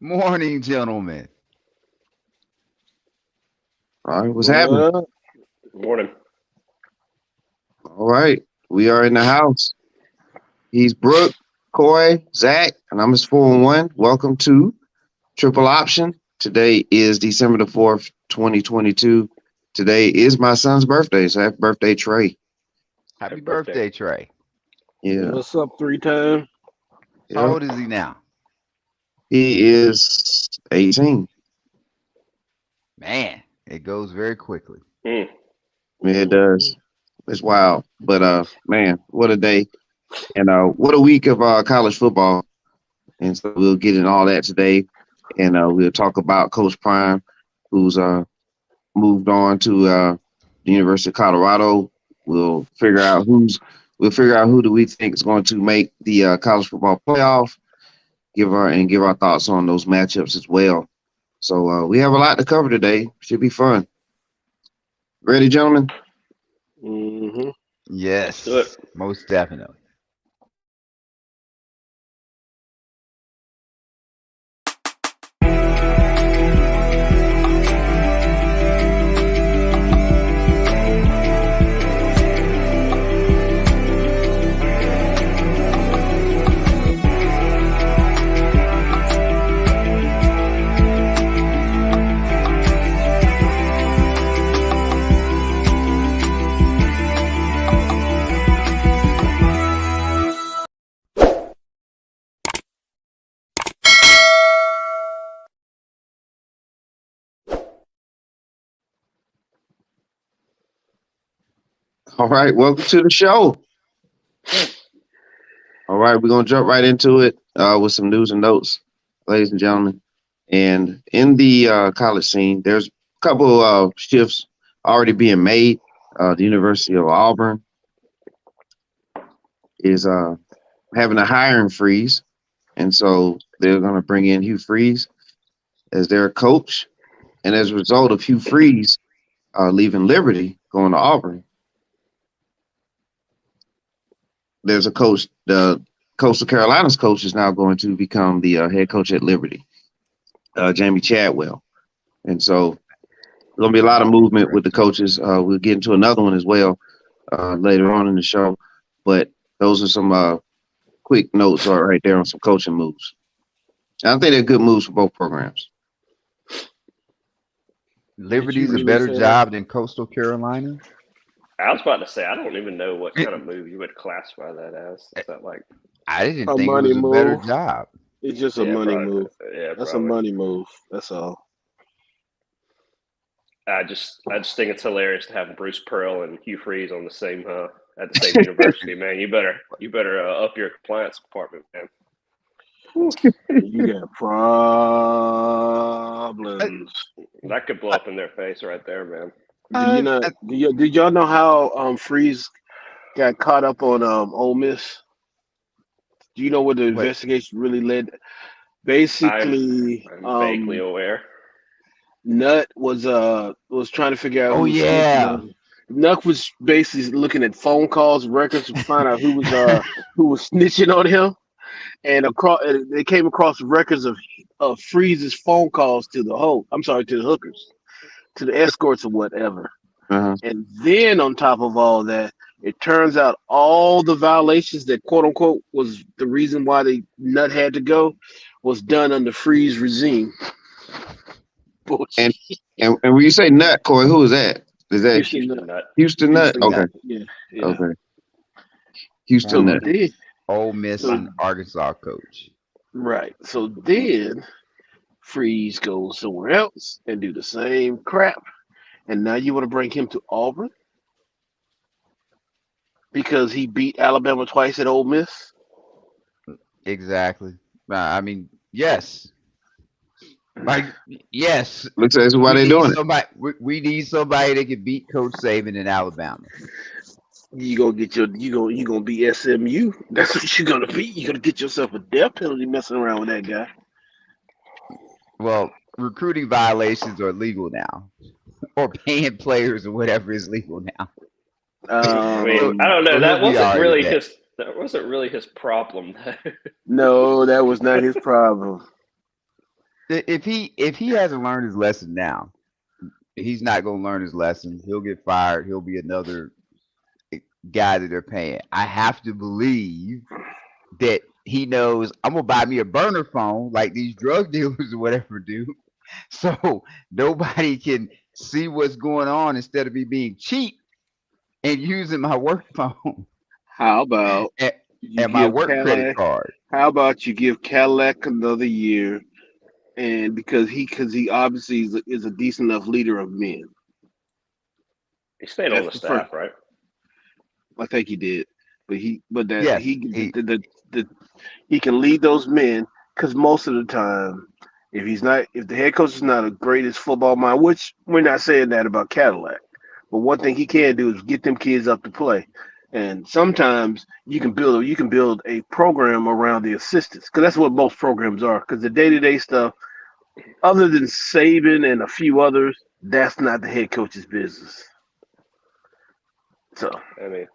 Morning, gentlemen. All right, what's happening? What up? Morning. All right, we are in the house. He's Brooke, Coy, Zack, and I'm his 4-1. Welcome to Triple Option. Today is December the 4th, 2022. Today is my son's birthday, so happy birthday, Trey. Happy Happy birthday. birthday, Trey. Yeah, What's up, 3 times? How yeah. old is he now? He is 18. Man, it goes very quickly. Mm. Yeah, it does. It's wild. But man, what a day. And what a week of college football. And so we'll get in all that today. And we'll talk about Coach Prime, who's moved on to the University of Colorado. We'll figure out who do we think is going to make the college football playoff. Give our thoughts on those matchups as well. So we have a lot to cover today. Should be fun. Ready, gentlemen? Mm-hmm. Yes, Do it. most definitely. All right, welcome to the show. All right, we're gonna jump right into it with some news and notes, ladies and gentlemen. And in the college scene, there's a couple of shifts already being made. The University of Auburn is having a hiring freeze, and so they're going to bring in Hugh Freeze as their coach. And as a result of Hugh Freeze leaving Liberty, going to Auburn, there's a coach. The Coastal Carolina's coach is now going to become the head coach at Liberty, Jamie Chadwell. And so there's going to be a lot of movement with the coaches. We'll get into another one as well later on in the show. But those are some quick notes right there on some coaching moves. And I think they're good moves for both programs. Liberty's a really better say that? job than Coastal Carolina. I was about to say, I don't even know what kind of move you would classify that as. Is that like, I didn't A think it money was a better move. job. It's just a yeah, money probably, move. yeah, That's probably. a money move. That's all. I just think it's hilarious to have Bruce Pearl and Hugh Freeze on the same at the same university, man. You better up your compliance department, man. You got problems. That could blow up in their face right there, man. Do you Uh, not? uh, Did y'all know how Freeze got caught up on Ole Miss? Do you know what the what? investigation really led? I'm Basically, I'm vaguely aware. Nut was trying to figure out Oh who was snitching yeah. on. Nuck was basically looking at phone calls, records to find out who was snitching on him, and they came across records of Freeze's phone calls to the to the hookers, to the escorts or whatever. Uh-huh. And then on top of all that, it turns out all the violations that quote unquote was the reason why the Nut had to go was done under Freeze regime. And, Bullshit. and when you say nut, Corey, who is that? Is that Houston Houston Nut. Nut. Houston Nut? Houston Okay, Nut. Yeah, yeah. okay. So Houston Nut. then, Ole Miss so and Arkansas coach. right. So then Freeze goes somewhere else and do the same crap. And now you want to bring him to Auburn because he beat Alabama twice at Ole Miss? Exactly. I mean, yes. Like, yes. Looks like that's why We they're need doing it. somebody. We need somebody that can beat Coach Saban in Alabama. You gonna be SMU. That's what you're gonna be. You're gonna get yourself a death penalty messing around with that guy. Well, recruiting violations are legal now, or paying players or whatever is legal now. I mean, Um, I don't know. So he'll That be all wasn't right with really that. his. That wasn't really his problem. no, that was not his problem. If he hasn't learned his lesson now, he's not going to learn his lesson. He'll get fired. He'll be another guy that they're paying. I have to believe that he knows I'm gonna buy me a burner phone like these drug dealers or whatever do, so nobody can see what's going on instead of me being cheap and using my work phone How about and, you and my give work credit Cadillac? card. How about you give Cadillac another year? And because he obviously is a decent enough leader of men. He stayed on That's the the first. staff, right? I think he did, but Yes, he can lead those men because most of the time, if the head coach is not a greatest football mind, which we're not saying that about Cadillac, but one thing he can do is get them kids up to play. And sometimes you can build a program around the assistants because that's what most programs are. Because the day-to-day stuff, other than Saban and a few others, that's not the head coach's business. So I mean,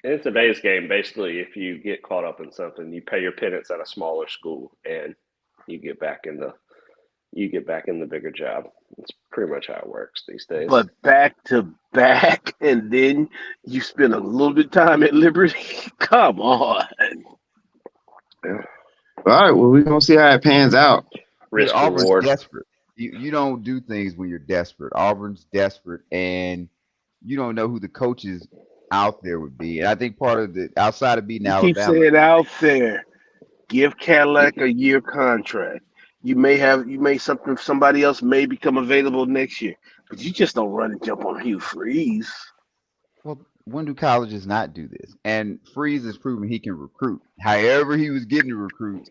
in today's game, basically, if you get caught up in something, you pay your penance at a smaller school, and you get back in the bigger job. It's pretty much how it works these days. but back to back, and then you spend a little bit of time at Liberty. Come on. All right. Well, we're gonna see how it pans out. Risk Auburn's reward. desperate. You don't do things when you're desperate. Auburn's desperate, and you don't know who the coaches out there would be. And I think part of the outside of beating You keep Alabama, saying out there, give Cadillac a year contract. Somebody else may become available next year, but you just don't run and jump on Hugh Freeze. well, when do colleges not do this? And Freeze has proven he can recruit. However, he was getting the recruits,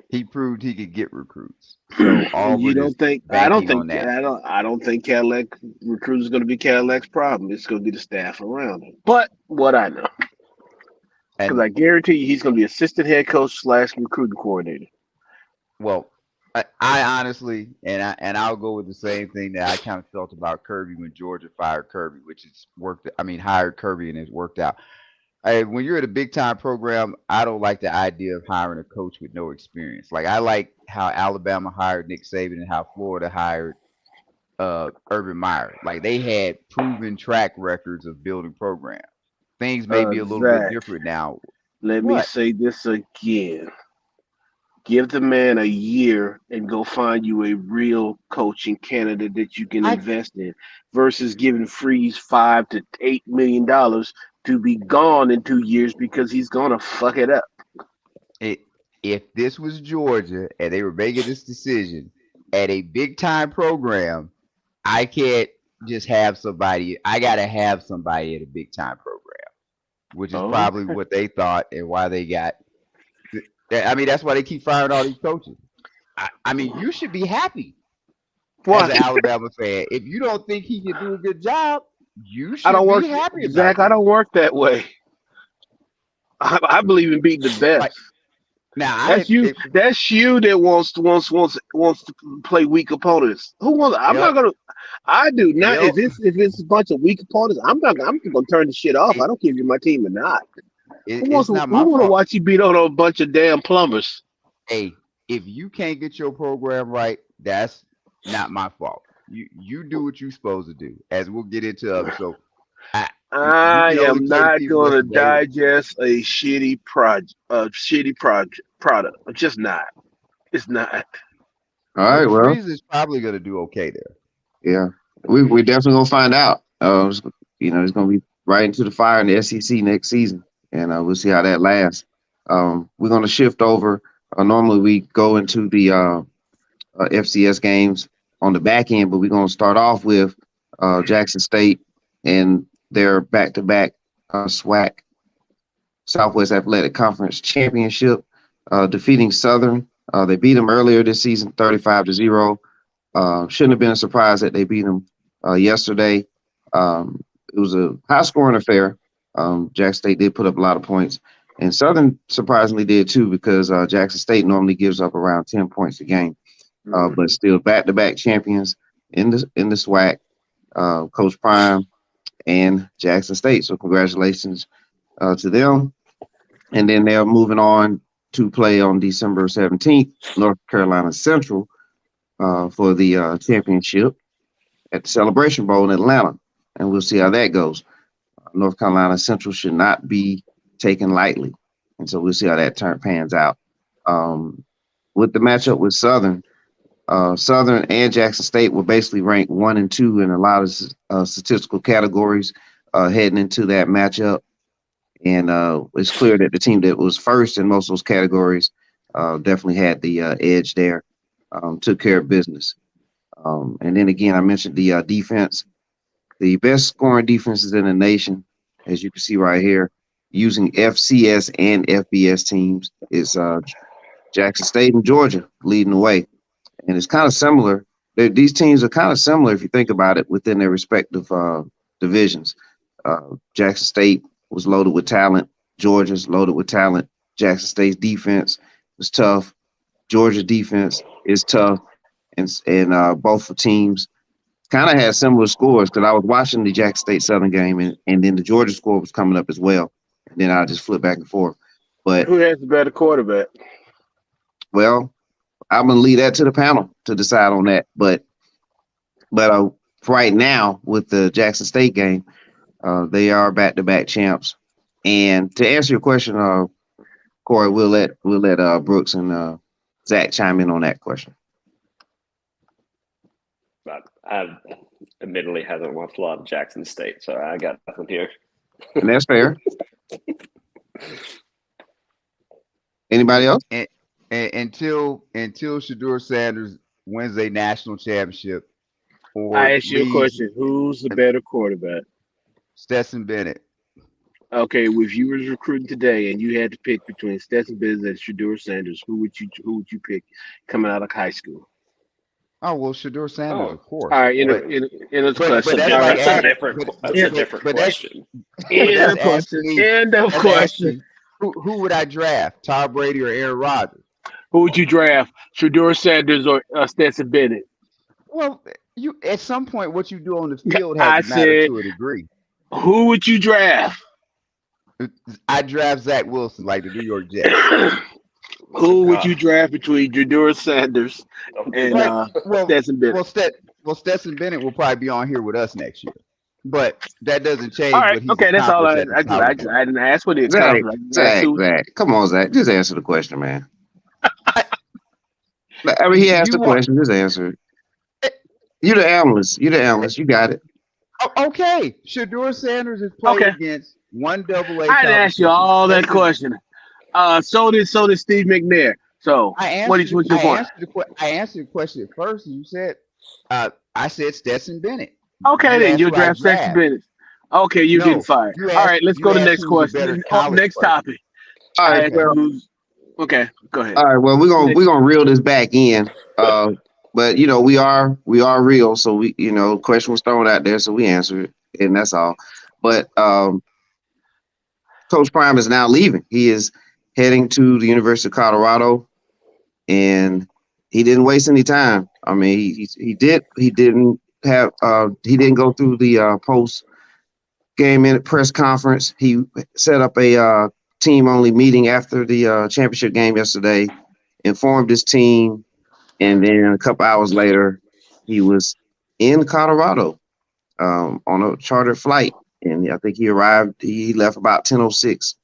he proved he could get recruits. So You Auburn is don't think? banking on that. I don't think Cadillac recruiting is going to be Cadillac's problem. It's going to be the staff around him. But what I know, because And I guarantee you, he's going to be assistant head coach / recruiting coordinator. well, I honestly, and I'll go with the same thing that I kind of felt about Kirby when Georgia fired Kirby, which is worked. I mean, hired Kirby and it's worked out. When you're at a big time program, I don't like the idea of hiring a coach with no experience. Like I like how Alabama hired Nick Saban and how Florida hired Urban Meyer. Like they had proven track records of building programs. Things may be a little bit Zach, different now. let me What? say this again. Give the man a year and go find you a real coaching candidate that you can I invest in versus giving Freeze $5 to $8 million to be gone in 2 years because he's gonna fuck it up. it, if this was Georgia and they were making this decision at a big time program, I can't just have somebody. I gotta have somebody at a big time program, which is Oh, probably what they thought and why they got. I mean, that's why they keep firing all these coaches. I mean, you should be happy as why? an Alabama fan. If you don't think he can do a good job, you I don't should work, be happy about Zach. I this. don't work that way. I believe in beating the Like best. now, That's you. That's you that wants to play weak opponents. Who wants? I'm not yep, gonna. I do not. yep. If it's a bunch of weak opponents, I'm not. I'm gonna turn the shit off. It, I don't care if you're my team or not. it's not Who my want to fault. watch you beat on a bunch of damn plumbers? Hey, if you can't get your program right, that's not my fault. You do what you're supposed to do, as we'll get into others. So you I can only am play the not people that's gonna available. digest a shitty product. I'm just not. It's not. All Well, right. Well, Freeze is probably going to do okay there. yeah, we definitely gonna find out. It's gonna be right into the fire in the SEC next season, and we'll see how that lasts. We're gonna shift over. Normally we go into the FCS games on the back end, but we're gonna start off with Jackson State and their back-to-back SWAC Southwest Athletic Conference championship, defeating Southern. They beat them earlier this season, 35-0. Shouldn't have been a surprise that they beat them yesterday. It was a high-scoring affair. Jackson State did put up a lot of points, and Southern surprisingly did too, because Jackson State normally gives up around 10 points a game. But still back-to-back champions in the SWAC, Coach Prime and Jackson State. So congratulations to them. And then they're moving on to play on December 17th, North Carolina Central, for the championship at the Celebration Bowl in Atlanta, and we'll see how that goes. North Carolina Central should not be taken lightly, and so we'll see how that pans out. With the matchup with Southern, Southern and Jackson State were basically ranked 1 and 2 in a lot of statistical categories heading into that matchup. And it's clear that the team that was first in most of those categories definitely had the edge there, took care of business. And then again, I mentioned the defense. The best scoring defenses in the nation, as you can see right here, using FCS and FBS teams, is Jackson State and Georgia leading the way. And it's kind of similar. These teams are kind of similar if you think about it within their respective divisions. Jackson State was loaded with talent. Georgia's loaded with talent. Jackson State's defense was tough. Georgia defense is tough. And both teams kind of had similar scores because I was watching the Jackson State Southern game and then the Georgia score was coming up as well. And then I just flip back and forth. But who has the better quarterback? Well, I'm gonna leave that to the panel to decide on that. But right now with the Jackson State game, they are back-to-back champs. And to answer your question, Corey, we'll let Brooks and Zach chime in on that question. But I admittedly haven't watched a lot of Jackson State, so I got nothing here. And that's fair. Anybody else? Until Shedeur Sanders wins a national championship, or I ask you a question: who's the better quarterback? Stetson Bennett. Okay, if you was recruiting today and you had to pick between Stetson Bennett and Shedeur Sanders, who would you pick coming out of high school? Oh well, Shedeur Sanders, of course. All right, in a question. That's a different question. End of question. End of question. Who would I draft? Tom Brady or Aaron Rodgers? Who would you draft? Shedeur Sanders or Stetson Bennett? Well, you at some point, what you do on the field has to matter to a degree. Who would you draft? I draft Zach Wilson, like the New York Jets. Who would you draft between Shedeur Sanders and Stetson Bennett? Well, Stetson Bennett will probably be on here with us next year, but that doesn't change. All right, what he's okay, that's all. I didn't ask what the Zach, come on, Zach, just answer the question, man. I mean, he asked the question, just answer it. You're the analyst. You got it. Okay, Shedeur Sanders is playing against one AA. I didn't ask you all that question. So did Steve McNair. So what's your point? I answered the question at first, and you said I said Stetson Bennett. Okay, then you draft Stetson Bennett. Okay, you're getting fired. All right, let's go to the next question. Next topic. All right. Okay, go ahead. All right. Well, we're gonna reel this back in. But we are real, so we question was thrown out there, so we answered it, and that's all. But Coach Prime is now leaving. He is heading to the University of Colorado, and he didn't waste any time. I mean, he didn't go through the post game press conference. He set up a team only meeting after the championship game yesterday, informed his team, and then a couple hours later, he was in Colorado on a chartered flight, and I think he left about 10:06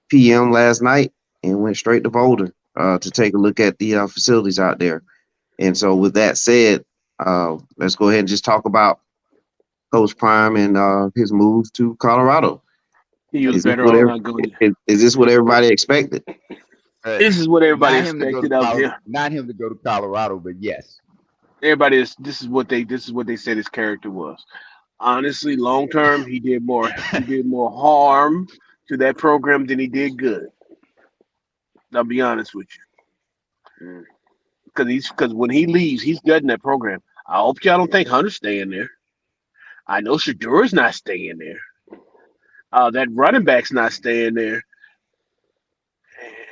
p.m. last night and went straight to Boulder to take a look at the facilities out there. And so with that said, let's go ahead and just talk about Coach Prime and his move to Colorado. Is this what everybody expected? This is what everybody expected out there. Not him to go to Colorado, but yes. This is what they said his character was. Honestly, long term, he did more harm to that program than he did good. I'll be honest with you. Because when he leaves, he's gutting that program. I hope y'all don't think Hunter's staying there. I know Shadeur's not staying there. That running back's not staying there.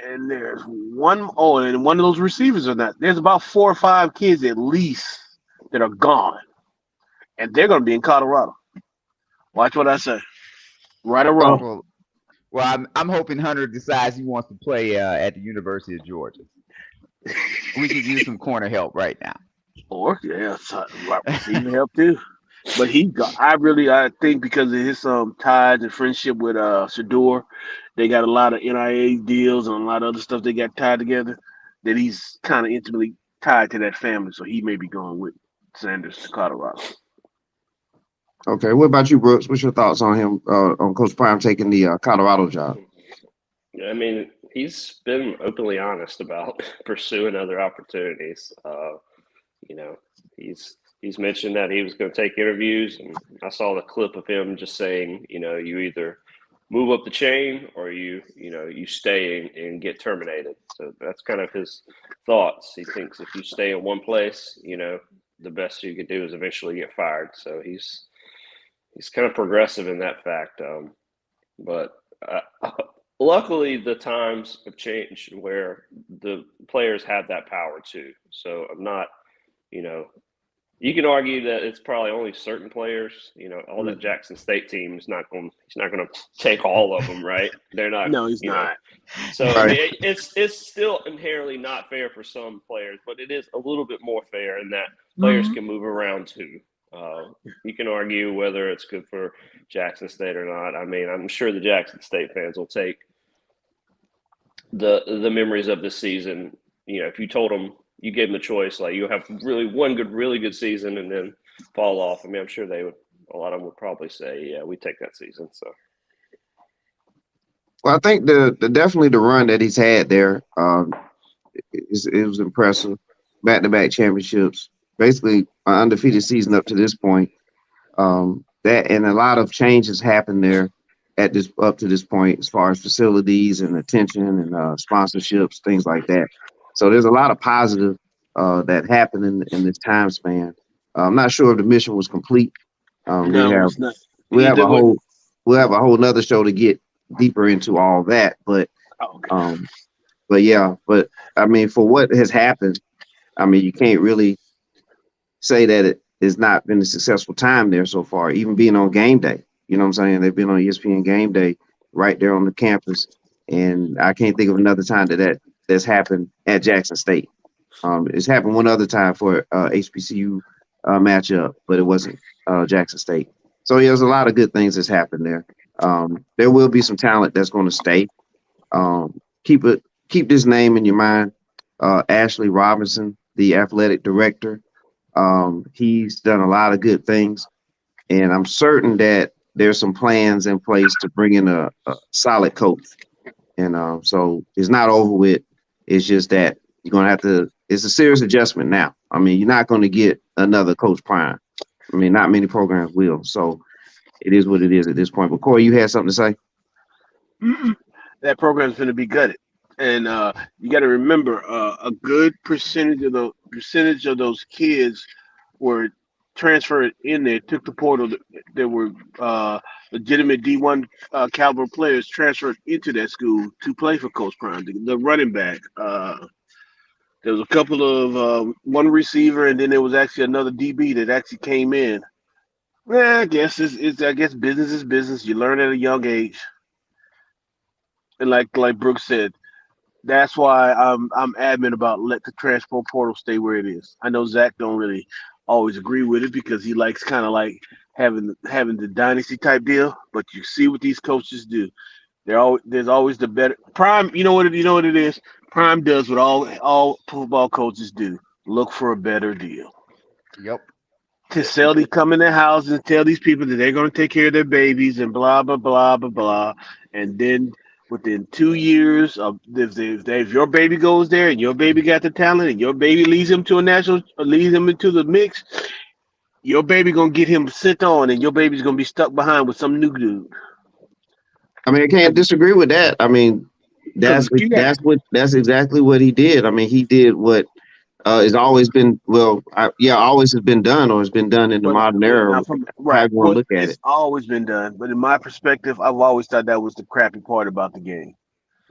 And there's one of those receivers are not. There's about 4 or 5 kids at least that are gone. And they're going to be in Colorado. Watch what I say. Right or wrong. Well, I'm hoping Hunter decides he wants to play at the University of Georgia. We could use some corner help right now. Or yeah, wide receiver help too. But I think because of his ties and friendship with Shador, they got a lot of NIA deals and a lot of other stuff they got tied together. That he's kind of intimately tied to that family, so he may be going with Sanders to Colorado. Okay, what about you, Brooks? What's your thoughts on him, on Coach Prime taking the Colorado job? Yeah, I mean, he's been openly honest about pursuing other opportunities. You know, he's mentioned that he was going to take interviews, and I saw the clip of him just saying, you either move up the chain or you stay and get terminated. So that's kind of his thoughts. He thinks if you stay in one place, the best you could do is eventually get fired. So he's kind of progressive in that fact. But luckily, the times have changed where the players have that power too. So I'm not, you can argue that it's probably only certain players. All that Jackson State team is not going. He's not going to take all of them, right? They're not. No, he's not. So I mean, it's still inherently not fair for some players, but it is a little bit more fair in that players can move around too. You can argue whether it's good for Jackson State or not. I mean, I'm sure the Jackson State fans will take the memories of this season. If you told them, you gave them the choice, like you have really good season and then fall off. I mean, I'm sure a lot of them would probably say, yeah, we take that season. So, well, I think definitely the run that he's had there, it was impressive. Back-to-back championships, basically an undefeated season up to this point. That and a lot of changes happened there up to this point as far as facilities and attention and sponsorships, things like that. So there's a lot of positive that happened in this time span. I'm not sure if the mission was complete. No, it's not. We'll have a whole nother show to get deeper into all that. But but I mean, for what has happened, I mean, you can't really say that it has not been a successful time there so far, even being on game day. You know what I'm saying? They've been on ESPN game day right there on the campus. And I can't think of another time that's happened at Jackson State. It's happened one other time for HBCU matchup, but it wasn't Jackson State. So there's a lot of good things that's happened there. There will be some talent that's going to stay. Keep this name in your mind. Ashley Robinson, the athletic director. He's done a lot of good things, and I'm certain that there's some plans in place to bring in a solid coach. And so it's not over with. It's just that you're going to have to – it's a serious adjustment now. I mean, you're not going to get another Coach Prime. I mean, not many programs will. So it is what it is at this point. But, Corey, you had something to say? That program's going to be gutted. And you got to remember, a good percentage of those kids were transferred in there, took the portal. There were legitimate D1 caliber players transferred into that school to play for Coach Prime. The running back, there was a couple of one receiver, and then there was actually another DB that actually came in. Well, I guess business is business. You learn at a young age, and like Brooks said, that's why I'm adamant about let the transfer portal stay where it is. I know Zack don't really always agree with it because he likes kind of like having the dynasty type deal. But you see what these coaches do. There's always the better Prime. You know what it is. Prime does what all football coaches do: look for a better deal. Yep. To sell these, come in their houses and tell these people that they're going to take care of their babies and blah blah blah blah blah, and then within 2 years of if your baby goes there and your baby got the talent and your baby leads him to leads him into the mix, your baby gonna get him sent on and your baby's gonna be stuck behind with some new dude. I mean, I can't disagree with that. I mean, that's exactly what he did. I mean, he did what has always been always has been done or has been done in the modern era. Right, you want to look at it's always been done, but in my perspective, I've always thought that was the crappy part about the game.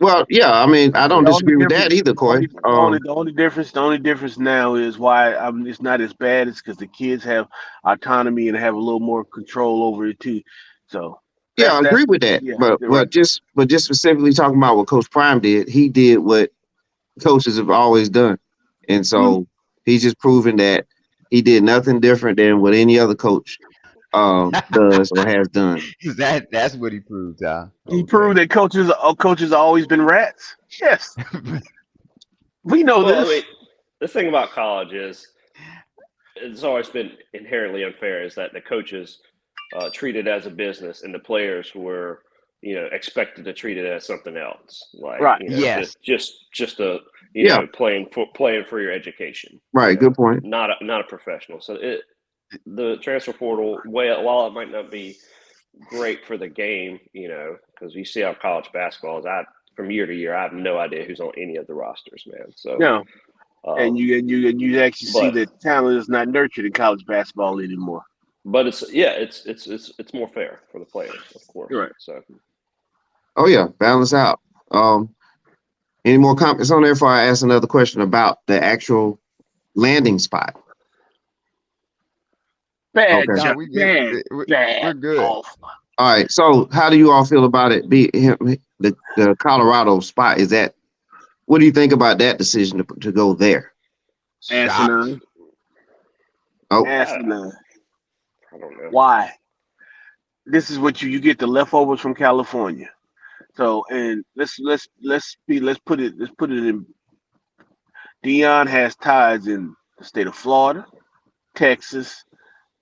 Well, yeah, I mean, I don't disagree with that either, Corey. The only difference now is why it's not as bad is because the kids have autonomy and have a little more control over it too. So yeah, I agree with that. Yeah, but just specifically talking about what Coach Prime did, he did what coaches have always done. And so he's just proven that He did nothing different than what any other coach does or has done. That's what he proved, huh? He Okay. proved that coaches always been rats. Yes, we know Well, I this. mean, the thing about college is it's always been inherently unfair is that the coaches treat it as a business and the players were, expected to treat it as something else, like Right. Yes. just a Yeah. playing for your education. Right. Good point. Not a professional. So the transfer portal, while it might not be great for the game, because you see how college basketball is. From year to year, I have no idea who's on any of the rosters, man. So No, and you actually see but- that talent is not nurtured in college basketball anymore. But it's more fair for the players, of course. Right. So Oh yeah, balance out. Any more comments on there before I ask another question about the actual landing spot? Bad Okay. job. No, Bad. we're good. Off. All right. So how do you all feel about it? The Colorado spot, is that? What do you think about that decision to go there? Asinine. Oh, Asinine. I don't know. Why? This is what you get the leftovers from California. So, and let's put it in. Deion has ties in the state of Florida, Texas,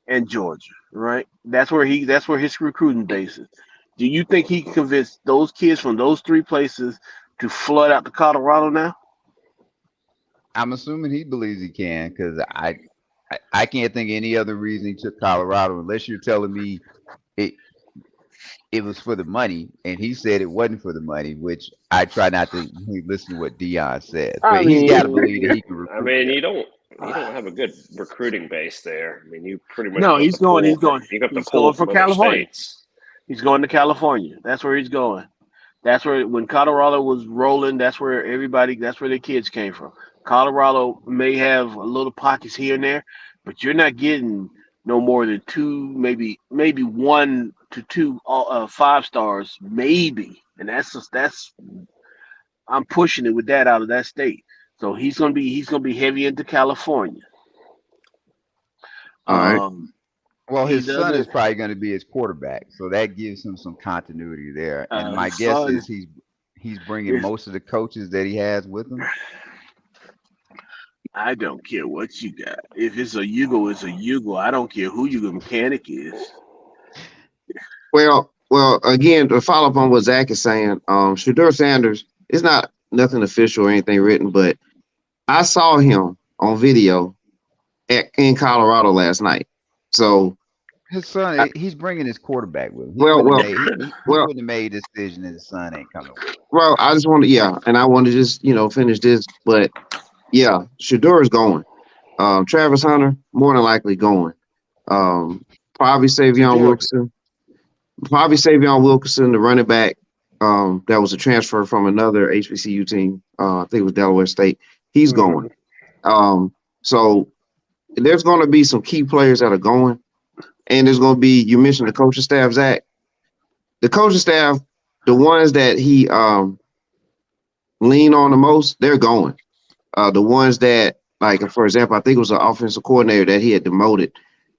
and Georgia. Right? That's where his recruiting base is. Do you think he can convince those kids from those three places to flood out to Colorado now? I'm assuming he believes he can, because I can't think of any other reason he took Colorado, unless you're telling me it it was for the money, and he said it wasn't for the money, which I try not to listen to what Dion says, I but he's got to mean, believe that he can I recruit. mean, you don't have a good recruiting base there. I mean, you pretty much No, got he's the pull going. He's from- going. You got the He's pull going from for other California. states. He's going to California. That's where he's going. That's where when Colorado was rolling. That's where everybody. That's where the kids came from. Colorado may have a little pockets here and there, but you're not getting no more than two, maybe 1 to 2 5 stars, maybe. And that's I'm pushing it with that out of that state. So he's gonna be heavy into California. all right. Well, He his son is doesn't. probably going to be his quarterback, so that gives him some continuity there. And my His guess son. is he's bringing most of the coaches that he has with him. I don't care what you got. If it's a Yugo, it's a Yugo. I don't care who your mechanic is. Well, again, to follow up on what Zack is saying, Shedeur Sanders, it's not nothing official or anything written, but I saw him on video in Colorado last night. So, His son, he's bringing his quarterback with him. He Well, wouldn't have well, made, he well, wouldn't have made this decision if his son ain't coming with him. well, I just want to, and I want to just, finish this, but yeah, Shedeur is going. Travis Hunter, more than likely going. Probably Savion Wilkerson. The running back. That was a transfer from another HBCU team. I think it was Delaware State. He's going. So there's going to be some key players that are going, and there's going to be. You mentioned the coaching staff, Zach. The coaching staff, the ones that he lean on the most, they're going. The ones that, like, for example, I think it was an offensive coordinator that he had demoted.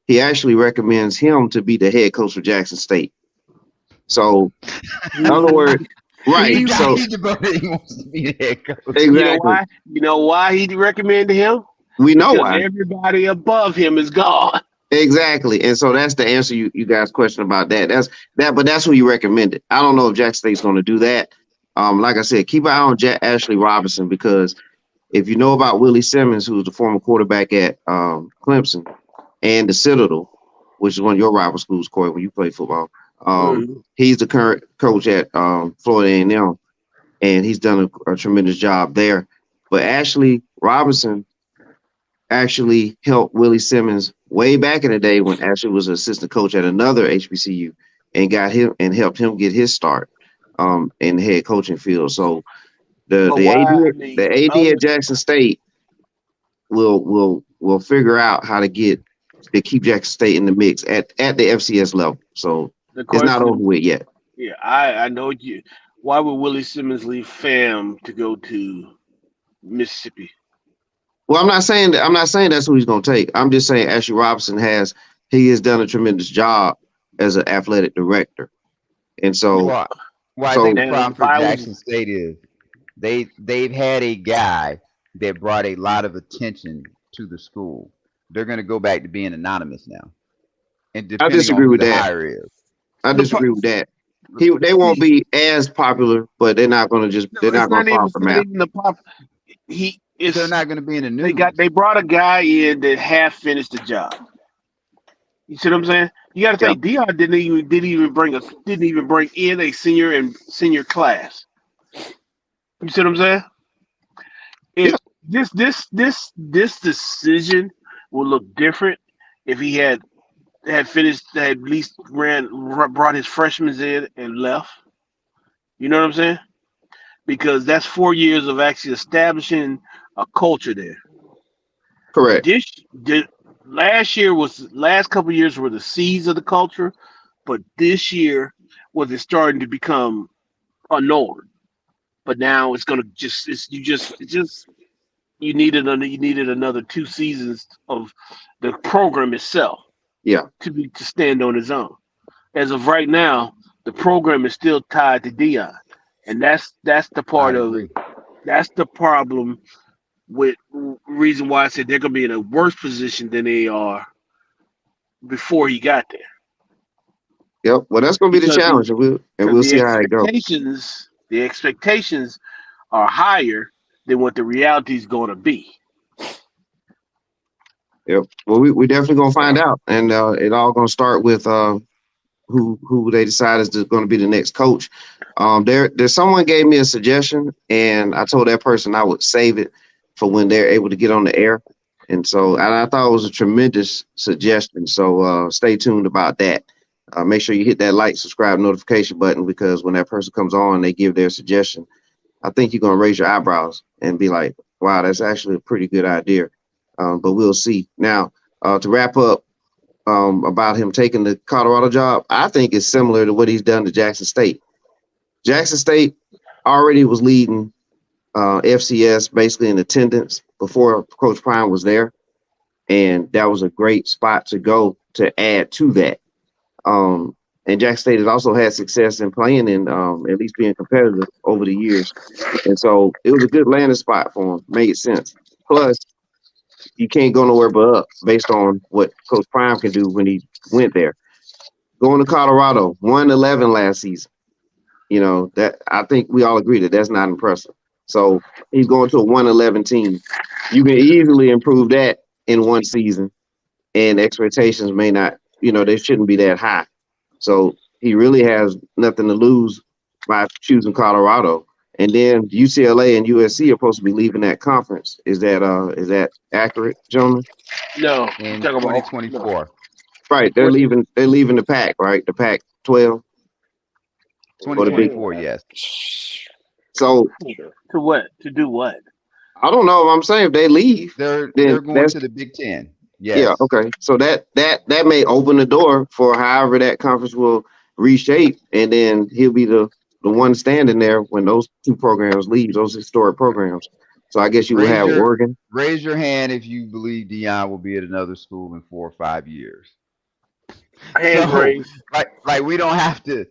He actually recommends him to be the head coach for Jackson State. So, in other words, right. He So, he wants to be the head coach. exactly. You know why he recommended him? We know Because why. everybody above him is gone. Exactly. And so that's the answer you guys' question about that. But that's who you recommended. I don't know if Jackson State's going to do that. Like I said, keep an eye on Ashley Robinson, because if you know about Willie Simmons, who's the former quarterback at Clemson, and the Citadel, which is one of your rival schools, Corey, when you play football. He's the current coach at Florida A&M, and he's done a tremendous job there. But Ashley Robinson actually helped Willie Simmons way back in the day when Ashley was an assistant coach at another HBCU, and helped him get his start in the head coaching field. So the AD at Jackson State will figure out how to keep Jackson State in the mix at the FCS level. So it's not over with yet. Yeah, I know you. Why would Willie Simmons leave FAM to go to Mississippi? Well, I'm not saying that's who he's going to take. I'm just saying Ashley Robinson has done a tremendous job as an athletic director, and so Well, I think so the And problem for why was Jackson State is they've had a guy that brought a lot of attention to the school. They're going to go back to being anonymous now, and I depending on disagree who with the that. hire is. I the pro- disagree with that. They won't see, be as popular, but they're not going to no, fall off it's the not map. even the pop. They're It's not going to be in the news. they brought a guy in that half finished the job. You see what I'm saying? You got to Yeah, think Dion didn't even bring in a senior class. You see what I'm saying? yeah, If this decision will look different if he had finished, had at least brought his freshmen in and left. You know what I'm saying? Because that's 4 years of actually establishing a culture there. correct. This the last couple of years were the seeds of the culture, but this year was it starting to become a norm. But now it's gonna just it's just you needed another 2 seasons of the program itself Yeah, to stand on its own. As of right now, the program is still tied to Dion, and that's the part I'd of agree. that's the problem with reason why I said they're gonna be in a worse position than they are before he got there yep. Well, that's going to be the because challenge, and we'll the see how it goes. expectations are higher than what the reality is going to be. Yep. Well, we definitely going to find So out, and it all going to start with who they decide is going to be the next coach. There's someone gave me a suggestion, and I told that person I would save it for when they're able to get on the air. And so, and I thought it was a tremendous suggestion. So stay tuned about that. Make sure you hit that like, subscribe, notification button, because when that person comes on, they give their suggestion. I think you're going to raise your eyebrows and be like, "Wow, that's actually a pretty good idea." But we'll see. Now, to wrap up, about him taking the Colorado job, I think it's similar to what he's done to Jackson State. Jackson State already was leading FCS basically in attendance before Coach Prime was there, and that was a great spot to go to add to that. And Jackson State has also had success in playing and at least being competitive over the years, and so it was a good landing spot for him. Made sense. Plus, you can't go nowhere but up based on what Coach Prime can do when he went there. Going to Colorado, 1-11 last season. You know, that I think we all agree that that's not impressive. So he's going to a 1-11 team. You can easily improve that in one season, and expectations may not, they shouldn't be that high. So he really has nothing to lose by choosing Colorado. And then UCLA and USC are supposed to be leaving that conference. Is that accurate, gentlemen? No, you In talking about no 2024. Right. They're 14 leaving. They're leaving the pack. Right. The Pac 12 or the big. 2024, yes. So sure. to what to do what? I don't know. If I'm saying if they leave, They're then going that's to the Big Ten. yeah. Yes. Okay. So that may open the door for however that conference will reshape, and then he'll be the one standing there when those two programs leave, those historic programs. So I guess you will Raise have your Oregon. raise your hand if you believe Dion will be at another school in 4 or 5 years. Hands So, raised. like we don't have to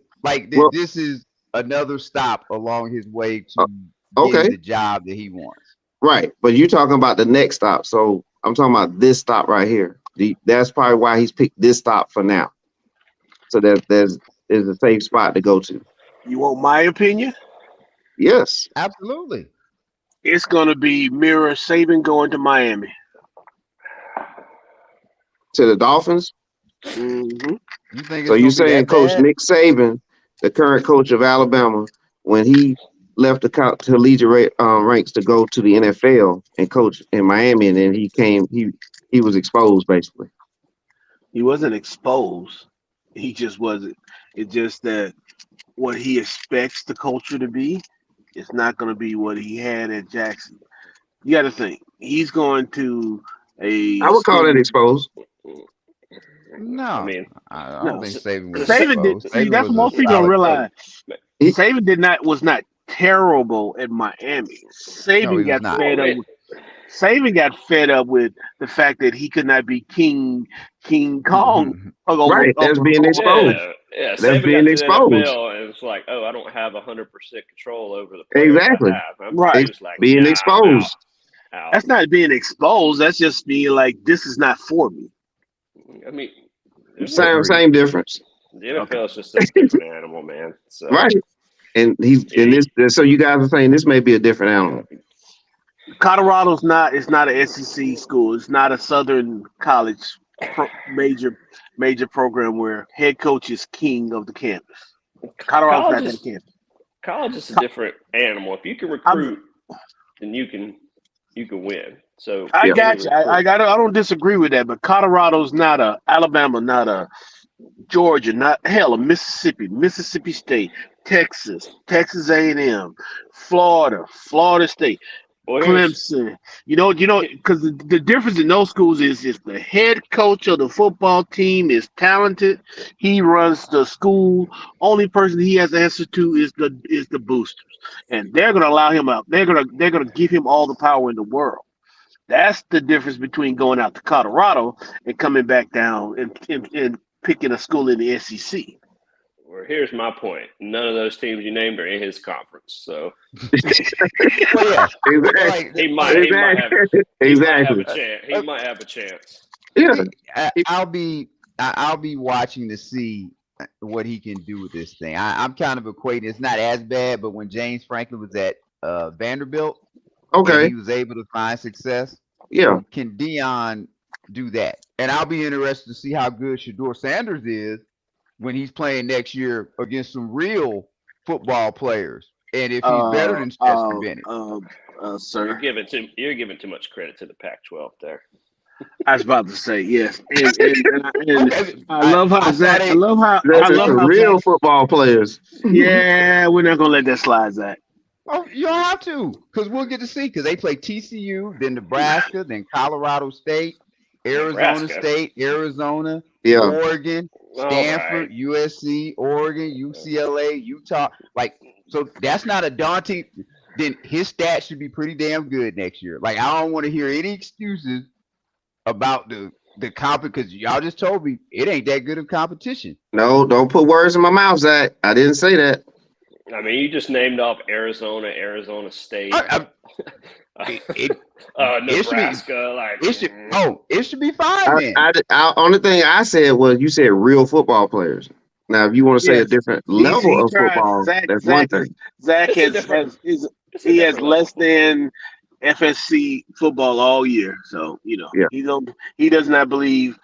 Well, this is another stop along his way uh, to getting okay. the job that he wants. Right. But you're talking about the next stop. So I'm talking about this stop right here. That's probably why he's picked this stop for now. So that is a safe spot to go to. You want my opinion? Yes. Absolutely. It's gonna be mirror Saban going to Miami. To the Dolphins. Mm-hmm. You think So it's you're gonna be saying that Coach bad? Nick Saban, the current coach of Alabama, when he left the collegiate ranks to go to the NFL and coach in Miami, and then he was exposed basically. He wasn't exposed. He just wasn't. It's just that what he expects the culture to be is not going to be what he had at Jackson. You got to think he's going to a I would call it school. exposed. I No, mean, I don't No, think Saban was Saban did. exposed. See, Saban that's what was a most people don't solid coach. realize. He, Saban was not terrible at Miami. No, Saban he was got not. fed up. Saban got fed up with the fact that he could not be King Kong Right, that's being exposed. Yeah. That's Saban being got to the exposed. NFL and it's like, oh, I don't have 100% control over the players Exactly. I have. Right. He was like, Being nah, exposed. I'm out. That's not being exposed. That's just being like, this is not for me. I mean, Same difference. the NFL is just a different animal, man. So Right. And so you guys are saying this may be a different animal. Colorado's not. It's not an SEC school. It's not a Southern college major program where head coach is king of the campus. Colorado's not that campus. College is a different animal. If you can recruit, then you can win. So I got you. I don't disagree with that. But Colorado's not a Alabama, not a Georgia, not hell, a Mississippi State, Texas A&M, Florida State. Clemson, because the difference in those schools is if the head coach of the football team is talented, he runs the school. Only person he has answer to is the boosters, and they're going to allow him out. They're going to give him all the power in the world. That's the difference between going out to Colorado and coming back down and picking a school in the SEC. Well, here's my point. None of those teams you named are in his conference, so Well, yeah, he might have a chance. He might have a chance. Yeah, I'll be watching to see what he can do with this thing. I'm kind of equating. It's not as bad, but when James Franklin was at Vanderbilt, okay, he was able to find success. Yeah, can Deion do that? And I'll be interested to see how good Shedeur Sanders is when he's playing next year against some real football players, and if he's better than Stetson Bennett. Sir, you're giving too much credit to the Pac-12 there. I was about to say yes, and I love how Zack. I love how real Zack, football players. Yeah, we're not gonna let that slide, Zack. Oh, you don't have to, because we'll get to see. Because they play TCU, then Nebraska, then Colorado State, Arizona State, Arizona, Oregon, Stanford, USC, Oregon, UCLA, Utah. So that's not a daunting. Then his stats should be pretty damn good next year. I don't want to hear any excuses about the comp, because y'all just told me it ain't that good of competition. No, don't put words in my mouth, Zach. I didn't say that. I mean, you just named off Arizona State, Nebraska. It should be fine. Only thing I said was you said real football players. Now, if you want to say a different level of football, that's one thing. Zach has less than FSC football all year, so he does not believe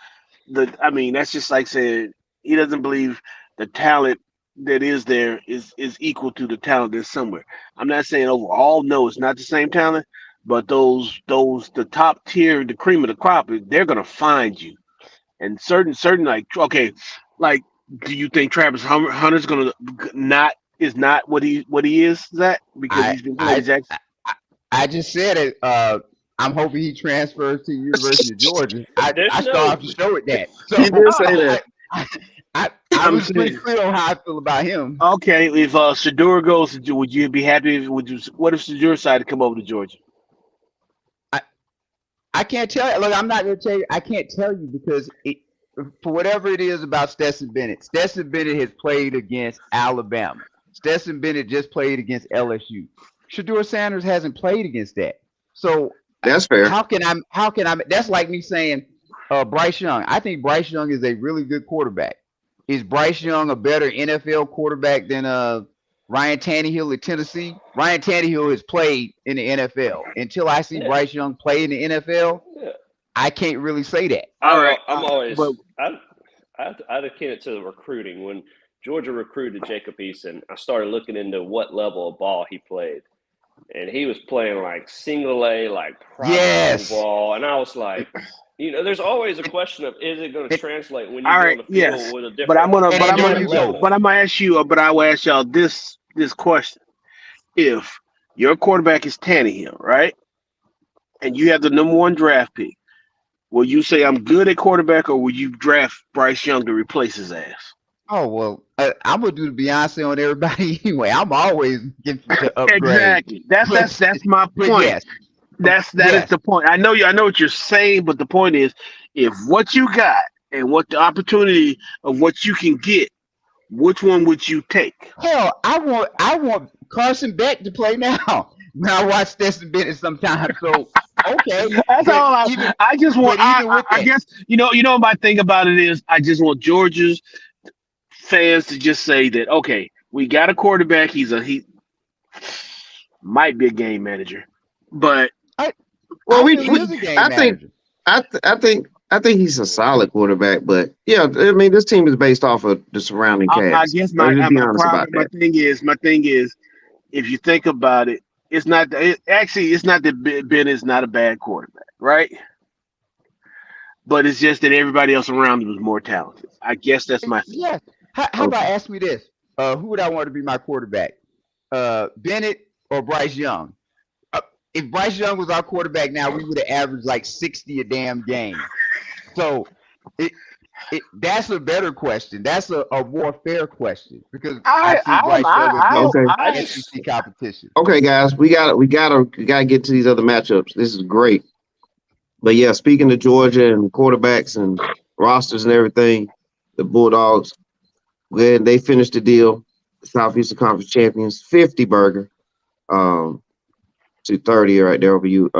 that. I mean, that's just like saying he doesn't believe the talent that is there is equal to the talent that's somewhere. I'm not saying overall, no, it's not the same talent, but the top tier, the cream of the crop, they're gonna find you. And certain do you think Travis Hunter's gonna not what he is, Zach? Because he's been playing Jackson. I just said it. I'm hoping he transfers to the University of Georgia. I still have to show it that. So you did say that. I was pretty clear on how I feel about him. Okay, if Shedeur goes, would you be happy? What if Shedeur decided to come over to Georgia? I can't tell you. Look, I'm not going to tell you. I can't tell you because for whatever it is about Stetson Bennett has played against Alabama. Stetson Bennett just played against LSU. Shedeur Sanders hasn't played against that. So that's fair. How can I? That's like me saying Bryce Young. I think Bryce Young is a really good quarterback. Is Bryce Young a better NFL quarterback than Ryan Tannehill at Tennessee? Ryan Tannehill has played in the NFL. Until I see Bryce Young play in the NFL, I can't really say that. I'd akin it to the recruiting. When Georgia recruited Jacob Eason, I started looking into what level of ball he played. And he was playing like single A, like private ball. And I was like, there's always a question of, is it going to translate when you go on the field with a different? But I'm gonna ask you. But I will ask y'all this question: if your quarterback is Tannehill, right, and you have the number 1 draft pick, will you say I'm good at quarterback, or will you draft Bryce Young to replace his ass? Oh well, I'm gonna do the Beyonce on everybody anyway. I'm always getting to upgrade. Exactly. That's my point. That is Yes. the point. I know what you're saying, but the point is, if what you got and what the opportunity of what you can get, which one would you take? Hell, I want Carson Beck to play now. Now I watch Stetson Bennett sometimes. So okay, That's but all even I just want. but even with I that, guess my thing about it is I just want Georgia's fans to just say that okay, we got a quarterback. He might be a game manager, but I Well, I we, feel he we is a game I think manager. I think he's a solid quarterback, but yeah, I mean this team is based off of the surrounding I cast. guess Let's just be my honest about problem that. my thing is if you think about it, it's not that Ben is not a bad quarterback, right? But it's just that everybody else around him was more talented. I guess that's my thing. Yes. How about Okay. ask me this? Who would I want to be my quarterback? Bennett or Bryce Young? Uh, if Bryce Young was our quarterback now, we would have averaged like 60 a damn game. So it, that's a better question. That's a more fair question because I see Bryce Young against Okay. I just SEC competition. Okay, guys, we gotta get to these other matchups. This is great. But yeah, speaking of Georgia and quarterbacks and rosters and everything, the Bulldogs, when they finished the deal, Southeastern Conference champions, 50 burger, um, to 30 right there over you.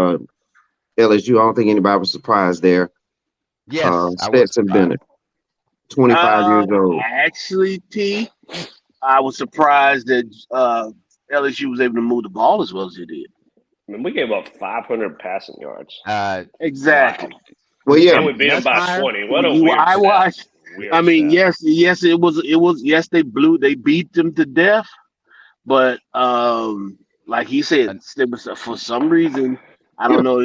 LSU, I don't think anybody was surprised there. Yes, I was Stetson surprised. Bennett, 25 years old. Actually, I was surprised that LSU was able to move the ball as well as it did. I mean, we gave up 500 passing yards. Exactly. Wow. Well, yeah, And we beat them by Nussmeier, 20. What a weird I stat. watched. Weird I mean, stat. yes, it was. Yes, they beat them to death. But like he said, it was, for some reason, I yeah, don't know.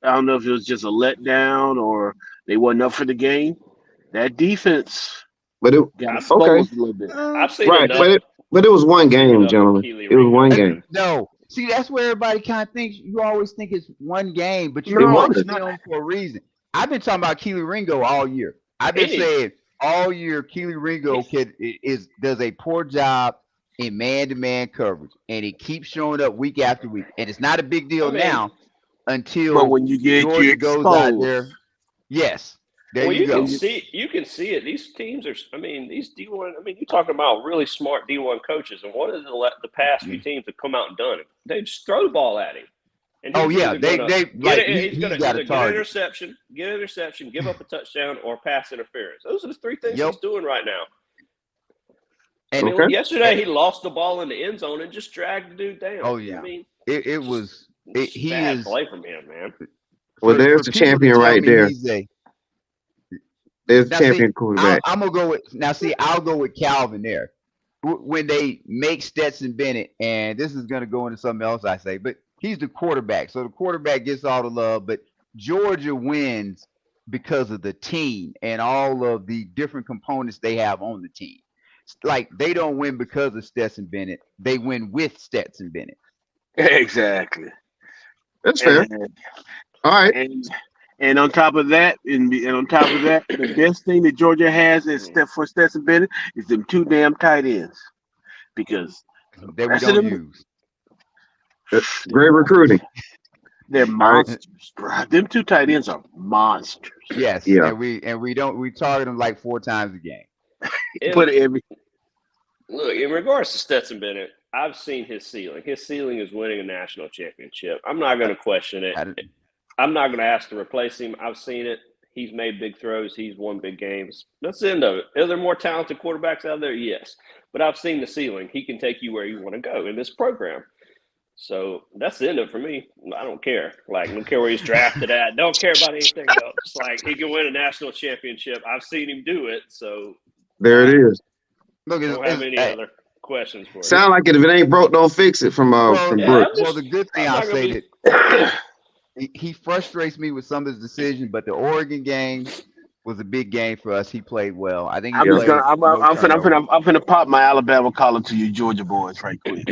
I don't know if it was just a letdown or they wasn't up for the game. That defense but it got I've, okay, exposed a little bit. I've seen right, enough. but it was one I've seen game, enough of gentlemen. Keely It was one Ringo, game. man. no. See, that's where everybody kind of thinks. You always think it's one game, but you It don't No, watch was. film for a reason. I've been talking about Keely Ringo all year. I've been He needs. saying all year Keely Ringo does a poor job in man-to-man coverage, and he keeps showing up week after week. And it's not a big I deal mean, now but until when you get you Georgia goes out exposed, there. Yes, there well, you you can go. see it. These teams are. I mean, these D1. I mean, you're talking about really smart D1 coaches, and what are the past few teams have come out and done? They just throw the ball at him, and Oh he's yeah, either gonna they get like it. He's gonna he's got a either get an target. interception, give up a touchdown, or pass interference. Those are the three things Yep. he's doing right now. I And mean, yesterday he lost the ball in the end zone and just dragged the dude down. oh yeah, I mean, it was he bad is play from him, man. Well, there's for the people to champion tell right me there. he's a There's the now see champion quarterback. I'm gonna go with now see I'll go with Calvin there. When they make Stetson Bennett, and this is gonna go into something else I say, but he's the quarterback, so the quarterback gets all the love, but Georgia wins because of the team and all of the different components they have on the team. Like they don't win because of Stetson Bennett; they win with Stetson Bennett. exactly. That's fair. And All right. and on top of that, the best thing that Georgia has is for Stetson Bennett is them two damn tight ends because That we rest of don't them That's great recruiting. they're All right. monsters, bro. Them two tight ends are monsters. Yes, Yeah. and we target them like 4 times a game. But every Look, in regards to Stetson Bennett, I've seen his ceiling. His ceiling is winning a national championship. I'm not going to question it. I'm not going to ask to replace him. I've seen it. He's made big throws. He's won big games. That's the end of it. Are there more talented quarterbacks out there? Yes. But I've seen the ceiling. He can take you where you want to go in this program. So that's the end of it for me. I don't care. Like, I don't care where he's drafted at. Don't care about anything else. Like, he can win a national championship. I've seen him do it. So There it is. Look, I don't have any other questions for you. Sound like it. If it ain't broke, don't fix it. From Brooks. well, the good thing I'm I'll not gonna say that he frustrates me with some of his decisions, but the Oregon game was a big game for us. He played well. I think he I'm just played gonna no turnovers. I'm finna pop my Alabama collar to you Georgia boys right quick.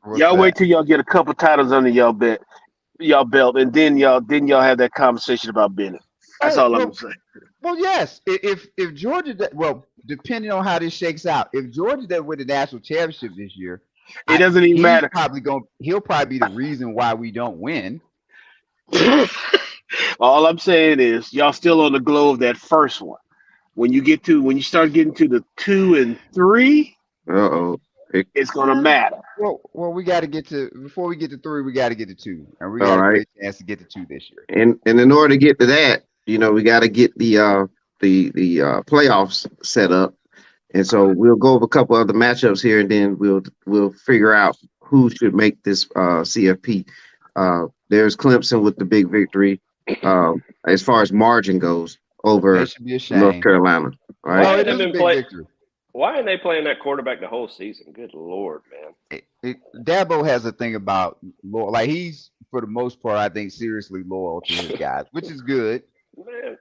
What's Y'all wait that? till y'all get a couple titles under y'all belt, and then y'all have that conversation about Bennett. That's Hey, all I'm well, saying. well, yes. If Georgia, depending on how this shakes out, if Georgia doesn't win the national championship this year, It doesn't even matter. He'll probably be the reason why we don't win. All I'm saying is y'all still on the glow of that first one. When you start getting to the 2 and 3, Uh-oh. it's gonna matter. Well, we got to get to before we get to 3, we got to get to 2, and we All got a right. great chance to get to 2 this year. And in order to get to that, we got to get the playoffs set up. And so we'll go over a couple other matchups here, and then we'll figure out who should make this CFP. There's Clemson with the big victory as far as margin goes They over should be North ashamed. Carolina. All Why right. Oh, ain't it they is a been big play? victory. Why ain't they playing that quarterback the whole season? Good Lord, man. Dabo has a thing about like he's for the most part, I think, seriously loyal to his guys, which is good. Man,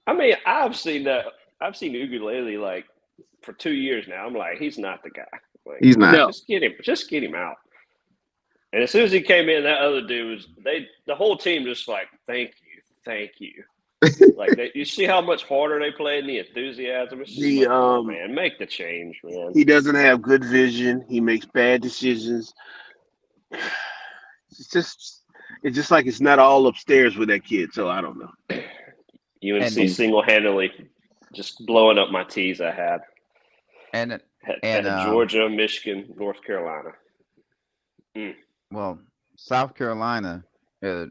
I mean, I've seen that. I've seen Ukulele like for 2 years now. I'm like, he's not the guy. Like, He's not. No, just get him out. And as soon as he came in, that other dude was the whole team just like, thank you. Like you see how much harder they play and the enthusiasm. It's just the like, come on, man, make the change, man. he doesn't have good vision. He makes bad decisions. It's just like it's not all upstairs with that kid. So I don't know. UNC And single-handedly just blowing up my teas I had. and Had Georgia, Michigan, North Carolina. well, South Carolina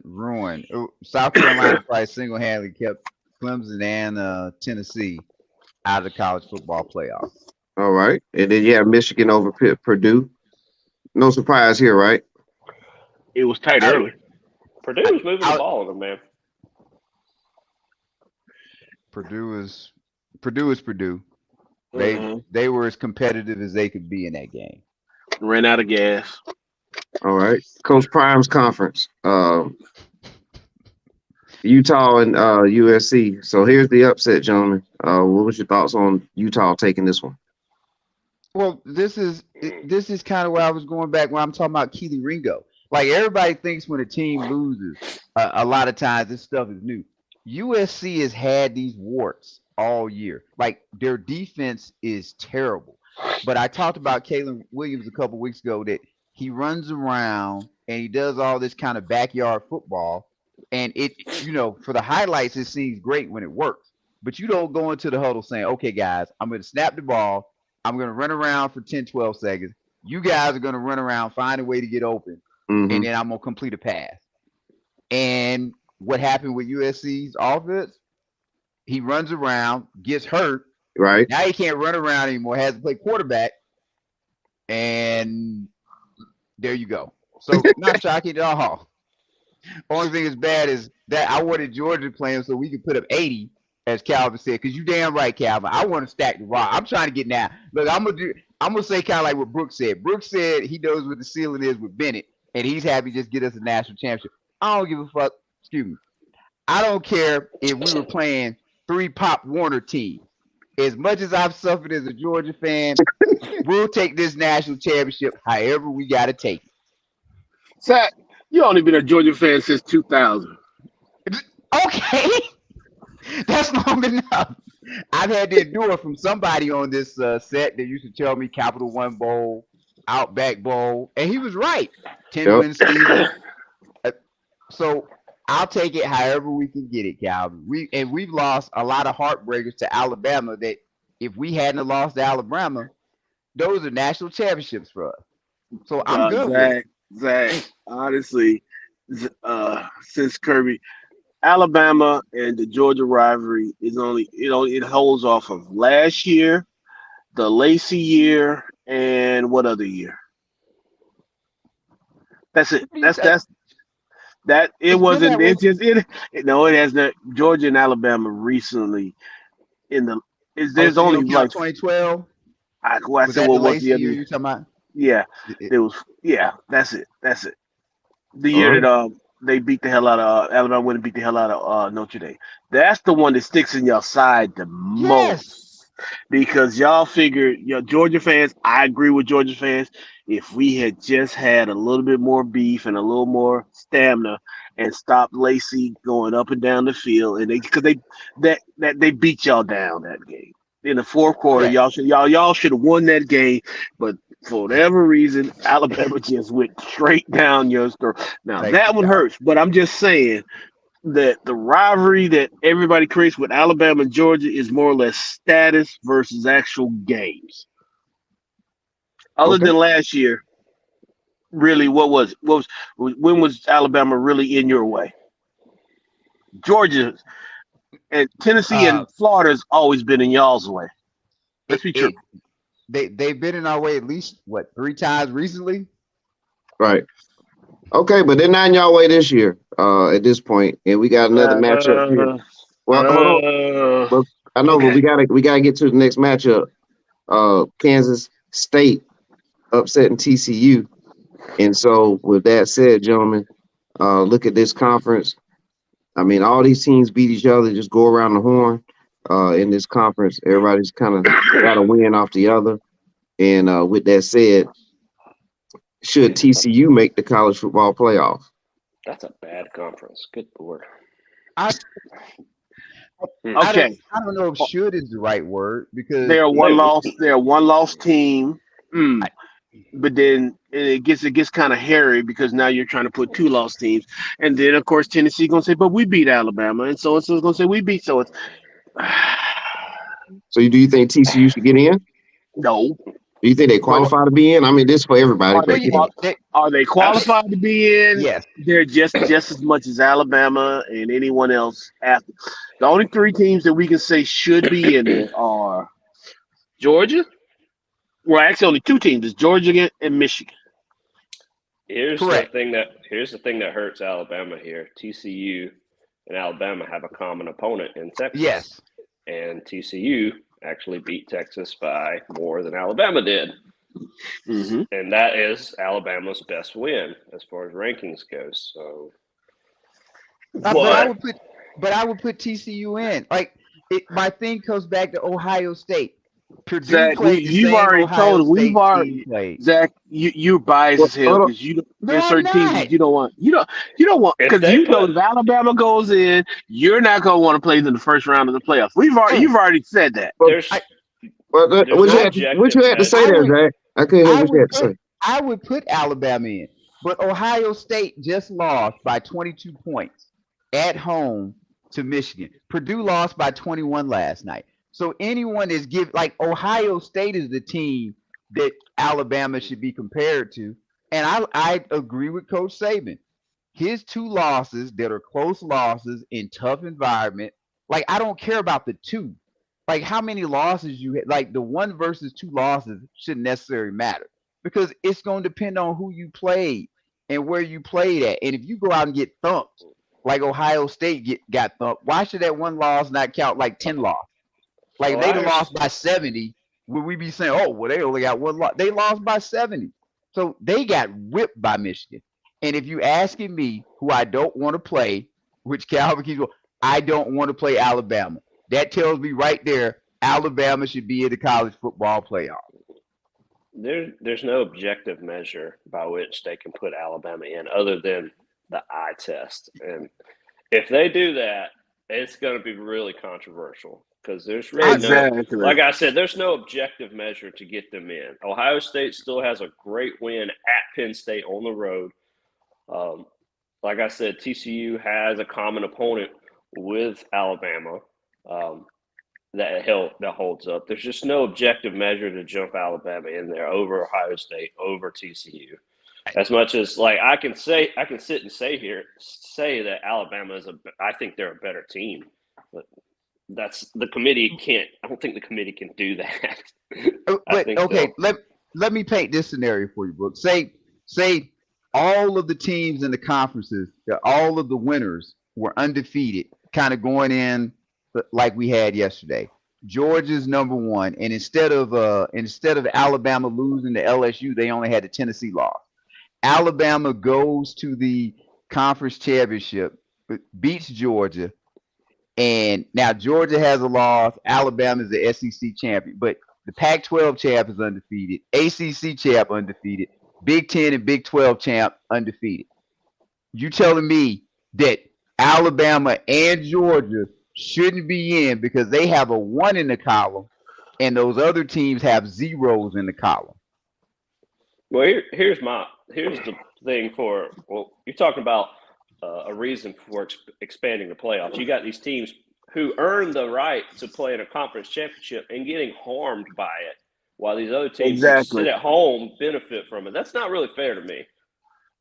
ruined. South Carolina probably single-handedly kept Clemson and Tennessee out of the college football playoff. All right. And then you have Michigan over Purdue. No surprise here, right? It was tight I- early. Purdue was moving the ball on them, man. Purdue is Purdue. They Mhm. they were as competitive as they could be in that game. Ran out of gas. All right. Coach Prime's conference. Utah and USC. So here's the upset, gentlemen. What was your thoughts on Utah taking this one? Well, this is kind of where I was going back when I'm talking about Keely Ringo. Like everybody thinks when a team loses, a lot of times this stuff is new. USC has had these warts all year. Like their defense is terrible. But I talked about Kalen Williams a couple weeks ago that he runs around and he does all this kind of backyard football. And for the highlights, it seems great when it works. But you don't go into the huddle saying, okay, guys, I'm going to snap the ball. I'm going to run around for 10, 12 seconds. You guys are going to run around, find a way to get open, Mm-hmm. and then I'm going to complete a pass. And what happened with USC's offense? He runs around, gets hurt. Right. Now he can't run around anymore, has to play quarterback. And there you go. So not shocking at all. Only thing that's bad is that I wanted Georgia to play him so we could put up 80, as Calvin said, because you damn right, Calvin. I want to stack the rock. I'm trying to get now. Look, I'm gonna say kind of like what Brooks said. Brooks said he knows what the ceiling is with Bennett, and he's happy to just get us a national championship. I don't give a fuck. Excuse me. I don't care if we were playing 3 Pop Warner teams. As much as I've suffered as a Georgia fan, we'll take this national championship however we got to take it. Zack, you only been a Georgia fan since 2000. Okay. That's long enough. I've had to endure from somebody on this set that used to tell me Capital One Bowl, Outback Bowl, and he was right. 10-win season. So I'll take it however we can get it, Calvin. We've lost a lot of heartbreakers to Alabama that if we hadn't lost to Alabama, those are national championships for us. So I'm good with it. Zack, honestly, since Kirby, Alabama and the Georgia rivalry is it holds off of last year, the Lacey year, and what other year? That's it. That it wasn't. It just it. No, it has not. Georgia and Alabama recently in the. There's so you only don't count like 2012. I Was said that the what was Lacey the other year year? you talking about? Yeah, it was. Yeah, that's it. The year that they beat the hell out of Alabama went and beat the hell out of Notre Dame. That's the one that sticks in your side the most because y'all figure, Georgia fans. I agree with Georgia fans. If we had just had a little bit more beef and a little more stamina and stopped Lacey going up and down the field, and they beat y'all down that game in the fourth quarter. Correct. Y'all should have won that game, but For whatever reason, Alabama just went straight down your throat. Now Thank that you, one God. hurts, but I'm just saying that the rivalry that everybody creates with Alabama and Georgia is more or less status versus actual games. Other Okay. than last year, really, when was Alabama really in your way? Georgia and Tennessee Uh, and Florida's always been in y'all's way. Let's it, be true. it they've been in our way at least what 3 times recently. Right. Okay, but they're not in y'all way this year. At this point, and we got another matchup here. Uh, Well, hold on. But I know, but okay. we gotta get to the next matchup. Kansas State upsetting TCU. And so, with that said, gentlemen, look at this conference. I mean, all these teams beat each other, just go around the horn. In this conference, everybody's kind of got a win off the other. And with that said, should TCU make the college football playoff? That's a bad conference. Good Lord. I Okay. I don't know if should is the right word because They're a They, one loss. They're a one loss team. Mm. But then it gets kind of hairy because now you're trying to put 2 loss teams, and then of course Tennessee gonna say, "But we beat Alabama," and so it's gonna say we beat. So it's So, do you think TCU should get in? no. Do you think they but qualify to be in? I mean, this is for everybody, Are they but you know, are they qualified to be in? yes, They're just as much as Alabama and anyone else after. The only 3 teams that we can say should be in there are Georgia. Well, actually, only 2 teams: is Georgia and Michigan. here's the correct. thing that hurts Alabama here. TCU and Alabama have a common opponent in Texas, Yes, and TCU actually beat Texas by more than Alabama did, Mm-hmm. and that is Alabama's best win as far as rankings goes. So, but But I would put TCU in. Like my thing comes back to Ohio State. Purdue Zach, played the you've same already Ohio told we've State already team played. Zach, you're biased well, as hell hold on. because No, there's I'm certain teams not. that you don't want if because they you know put if Alabama goes in, you're not gonna want to play in the first round of the playoffs. Oh, You've already said that. Well, I there's there's what no you I had what you objective had to say I there, measure. would Zach? I couldn't hear I what you would had to put say. I would put Alabama in, but Ohio State just lost by 22 points at home to Michigan. Purdue lost by 21 last night. So anyone is give like Ohio State is the team that Alabama should be compared to, and I agree with Coach Saban. His 2 losses that are close losses in tough environment. Like I don't care about the two. Like how many losses you had. Like the 1 versus 2 losses shouldn't necessarily matter because it's going to depend on who you played and where you played at. And if you go out and get thumped, like Ohio State got thumped, why should that 1 loss not count like 10 losses? Like they'd have Ohio, lost by 70. Would we be saying, oh, well, they only got 1 loss? They lost by 70. So they got whipped by Michigan. And if you asking me who I don't want to play, which Calvin keeps going, I don't want to play Alabama. That tells me right there, Alabama should be in the college football playoff. there's no objective measure by which they can put Alabama in other than the eye test, and if they do that, it's going to be really controversial because there's really no, Exactly. like I said, there's no objective measure to get them in. Ohio State still has a great win at Penn State on the road. Um, like I said, TCU has a common opponent with Alabama um, that holds up. There's just no objective measure to jump Alabama in there over Ohio State, over TCU. As much as like I can sit and say that Alabama is I think they're a better team, but that's the committee can't. I don't think the committee can do that. I But think okay, they'll. let me paint this scenario for you, Brooke. Say all of the teams in the conferences, all of the winners were undefeated, kind of going in like we had yesterday. Georgia's number 1, and instead of Alabama losing to LSU, they only had the Tennessee loss. Alabama goes to the conference championship, beats Georgia, and now Georgia has a loss. Alabama is the SEC champion, but the Pac-12 champ is undefeated. ACC champ undefeated. Big Ten and Big 12 champ undefeated. You telling me that Alabama and Georgia shouldn't be in because they have a 1 in the column, and those other teams have zeros in the column? Well, here's the thing you're talking about a reason for expanding the playoffs. You got these teams who earn the right to play in a conference championship and getting harmed by it, while these other teams who sit at home benefit from it. That's not really fair to me.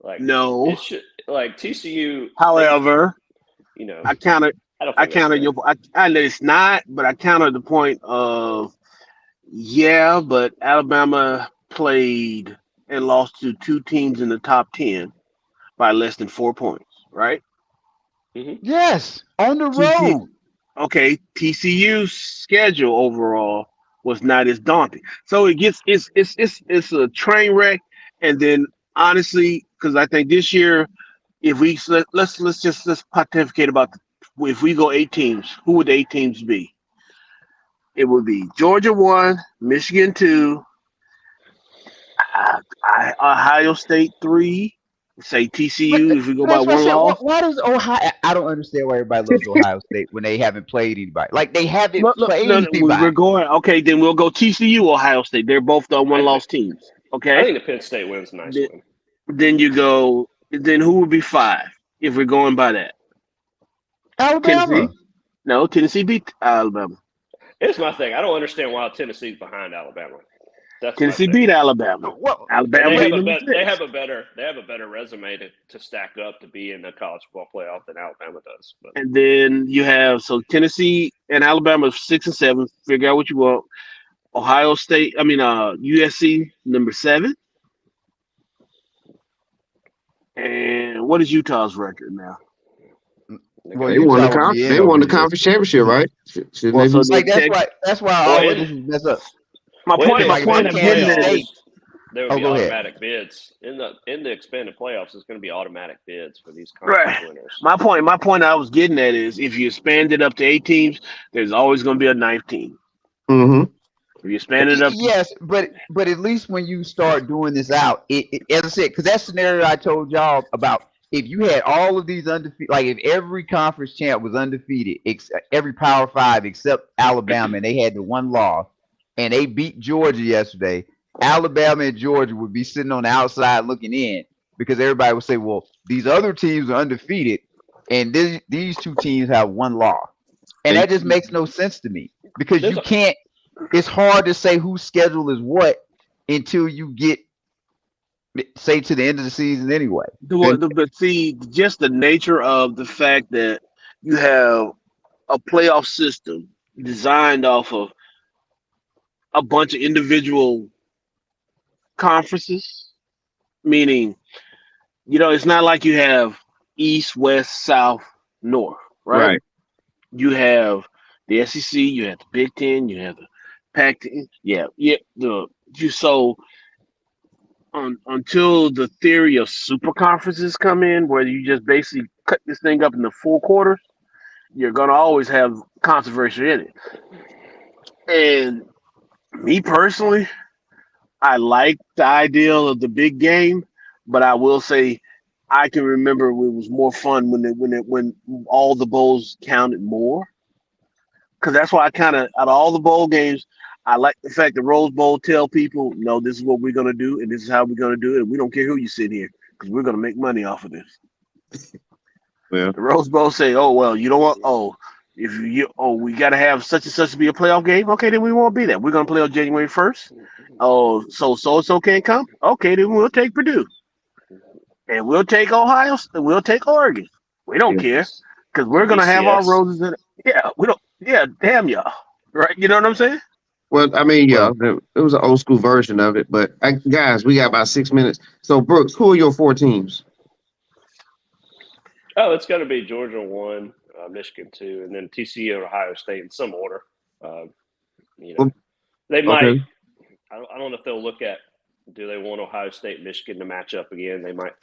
Like, no, it should, like TCU. However, I counter your. I know it's not, but I counter the point of but Alabama played and lost to two teams in the top 10 by less than 4 points, right? Mm-hmm. Yes, on the road. Okay, TCU's schedule overall was not as daunting, so it's a train wreck. And then honestly, because I think this year, if let's pontificate about if we go 8 teams, who would the 8 teams be? It would be Georgia 1, Michigan 2, Ohio State 3. Say TCU if we go by one loss. Why does Ohio? I don't understand why everybody loves Ohio State when they haven't played anybody. Like they haven't played anybody. We're going. Okay, then we'll go TCU, Ohio State. They're both the one-loss teams. Okay. I think the Penn State win's a nice win. Then you go. Then who would be 5 if we're going by that? Alabama. Tennessee? No, Tennessee beat Alabama. It's my thing. I don't understand why Tennessee's behind Alabama. Tennessee beat Alabama. Well, Alabama. They have a better resume to stack up to be in the college football playoff than Alabama does. But. And then you have Tennessee and Alabama 6 and 7. Figure out what you want. Ohio State. USC number 7. And what is Utah's record now? Well, they won the conference championship, right? That's why I always mess up. My point I'm getting at is there would be automatic bids in the expanded playoffs. There's going to be automatic bids for these conference winners. My point I was getting at is if you expand it up to 8 teams, there's always going to be a 9th team. Mm-hmm. If you expand it up, yes, but at least when you start doing this out, as I said, because that scenario I told y'all about. If you had all of these undefeated, like if every conference champ was undefeated, every Power 5 except Alabama, and they had the one loss, and they beat Georgia yesterday, Alabama and Georgia would be sitting on the outside looking in because everybody would say, well, these other teams are undefeated, and these 2 teams have one loss. And that just makes no sense to me because you can't – it's hard to say whose schedule is what until you get – say to the end of the season anyway. But see, just the nature of the fact that you have a playoff system designed off of a bunch of individual conferences, meaning, it's not like you have East, West, South, North, right? You have the SEC, you have the Big Ten, you have the Pac-10. Until the theory of super conferences come in, where you just basically cut this thing up into 4 quarters, you're gonna always have controversy in it. And me personally, I like the ideal of the big game, but I will say I can remember it was more fun when all the bowls counted more. Because that's why I kind of out of all the bowl games. I like the fact that Rose Bowl tell people, no, this is what we're going to do, and this is how we're going to do it. And we don't care who you sit here because we're going to make money off of this. Well, the Rose Bowl say, oh, well, you don't want, we got to have such and such to be a playoff game. Okay, then we won't be that. We're going to play on January 1st. Oh, so can't come? Okay, then we'll take Purdue. And we'll take Ohio, and we'll take Oregon. We don't care because we're going to have our roses in it. Yeah, we don't. Yeah, damn y'all. Right? You know what I'm saying? Well, it was an old school version of it, but guys, we got about 6 minutes. So, Brooks, who are your 4 teams? Oh, it's going to be Georgia 1, Michigan 2, and then TCU and Ohio State in some order. They might. Okay. I don't know if they'll look at. Do they want Ohio State and Michigan to match up again? They might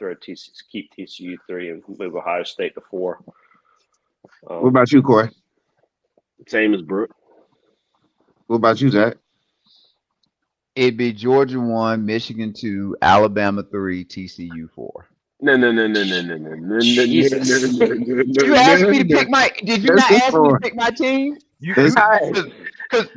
keep TCU 3 and move Ohio State to 4. What about you, Corey? Same as Brooke. What about you, Zach? It'd be Georgia 1, Michigan 2, Alabama 3, TCU 4. No. You asked me to pick my. Did you not ask me to pick my team? Because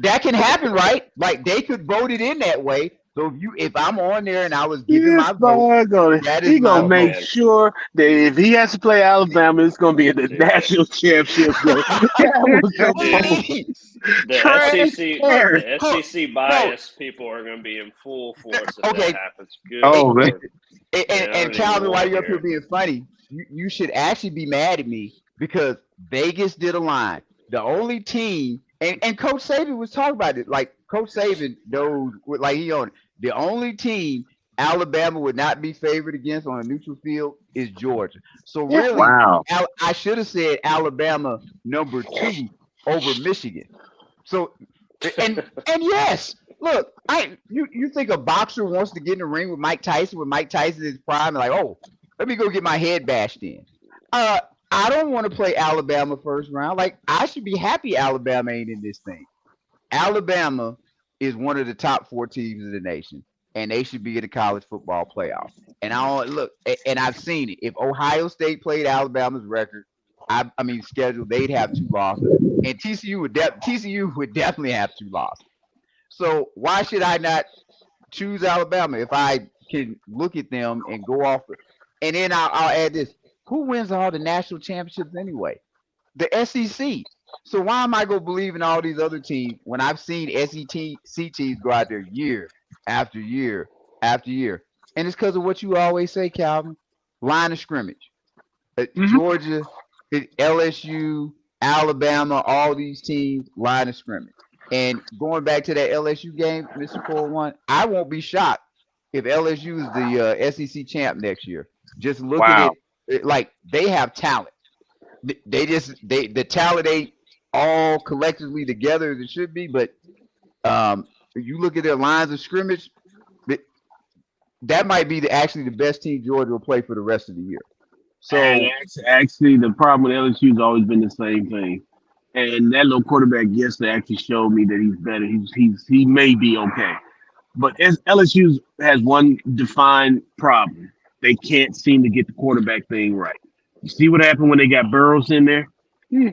that can happen, right? Like they could vote it in that way. So if I'm on there and I was giving This my vote, boy that is he my gonna Oh make vote. man, sure that if he has to play Alabama, it's gonna be in the dude, national championship game. That was the What do you dude. most mean? The Hold, transparent. hold, SEC no. bias people are going to be in full force if that Okay. happens. Good And, Oh man. Lord, man, I and don't even Calvin, want while to you're up hear here it. being funny, you should actually be mad at me because Vegas did a line. The only team, and Coach Saban was talking about it. Like Coach Saban knows, like he on it. The only team Alabama would not be favored against on a neutral field is Georgia. So Yeah. really, Wow. I should have said Alabama #2 over Michigan. So and yes, look, you think a boxer wants to get in the ring with Mike Tyson when Mike Tyson is prime, like, oh, let me go get my head bashed in. Uh, I don't want to play Alabama first round. Like, I should be happy Alabama ain't in this thing. Alabama is one of the top 4 teams in the nation, and they should be in the college football playoff. And I don't look, and I've seen it. If Ohio State played Alabama's record, I mean schedule, they'd have 2 losses, and TCU would definitely have 2 losses. So why should I not choose Alabama if I can look at them and go off? And then I'll add this: who wins all the national championships anyway? The SEC. So why am I going to believe in all these other teams when I've seen SEC teams go out there year after year after year? And it's because of what you always say, Calvin. Line of scrimmage. Hmm. Georgia, LSU, Alabama, all these teams, line of scrimmage. And going back to that LSU game, Mr. 401, I won't be shocked if LSU is the SEC champ next year. Just look at Wow. it like they have talent. The talent ain't all collectively together as it should be, but you look at their lines of scrimmage, that might be actually the best team Georgia will play for the rest of the year. And So actually, the problem with LSU has always been the same thing. And that little quarterback yesterday actually showed me that he's better. He may be okay. But as LSU has one defined problem. They can't seem to get the quarterback thing right. You see what happened when they got Burrows in there? Hmm.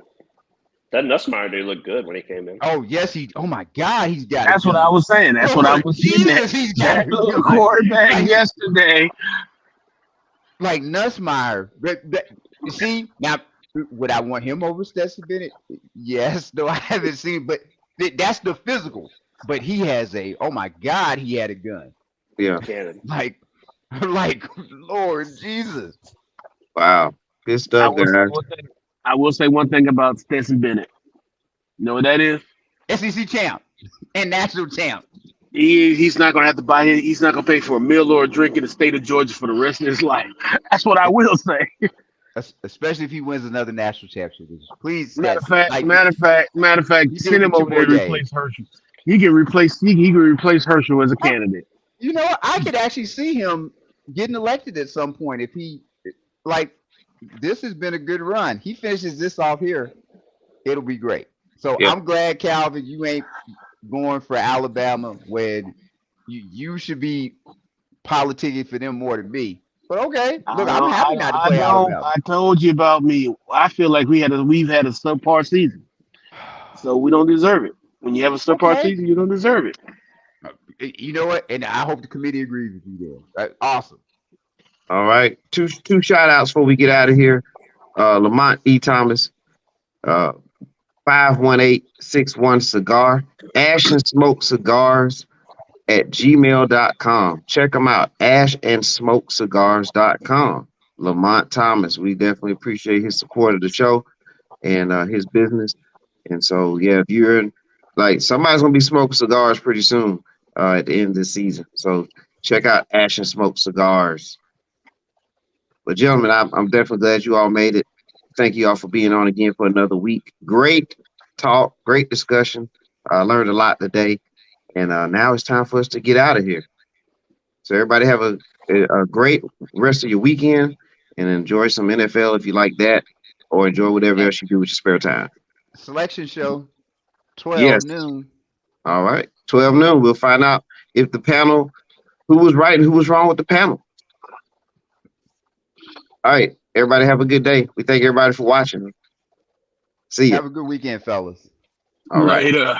That Nussmeier dude looked good when he came in. oh yes, oh my God, he's got a That's what I gun. was saying. That's what I Lord was getting at. Jesus, he's got That a little gun. quarterback Like yesterday. like Nussmeier. You see now, would I want him over Stetson Bennett? Yes, though I haven't seen, but that's the physical. But he has oh my God, he had a gun. Yeah. Cannon. Like like Lord Jesus. Wow. Good I stuff, will say guys. one thing. I will say one thing about Stetson Bennett. You know what that is? SEC champ and national champ. He's not gonna have to buy it. He's not gonna pay for a meal or a drink in the state of Georgia for the rest of his life. That's what I will say. Especially if he wins another national championship. Please, Matter of Stetson. fact, Like matter of fact, you do it send for him two over there more to games. replace Herschel. He can replace Herschel as a I, candidate. you know what? I could actually see him getting elected at some point if he like. This has been a good run. He finishes this off here, it'll be great. So Yeah. I'm glad, Calvin, you ain't going for Alabama when you should be politicking for them more than me. But okay, I look, I'm don't. I happy don't. not to I play don't. Alabama. I told you about me. I feel like we've had a subpar season, so we don't deserve it. When you have a subpar Okay, season, you don't deserve it. you know what? And I hope the committee agrees with you there. Awesome. All right. Two shout outs before we get out of here. Lamont E. Thomas, uh 51861 cigar. Ash and Smoke Cigars at gmail.com. Check them out. Ashandsmokecigars.com. Lamont Thomas. We definitely appreciate his support of the show and his business. And so, yeah, if you're in, like, somebody's gonna be smoking cigars pretty soon at the end of the season. So check out Ash and Smoke Cigars. But gentlemen, I'm definitely glad you all made it. Thank you all for being on again for another week. Great talk, great discussion. I learned a lot today, and now it's time for us to get out of here. So everybody have a great rest of your weekend and enjoy some NFL if you like that, or enjoy whatever And else you do with your spare time. selection show, 12 Yes. noon. All right. 12 noon. We'll find out if the panel, who was right and who was wrong with the panel. All right. Everybody have a good day. We thank everybody for watching. See ya. Have a good weekend, fellas. All right. Later.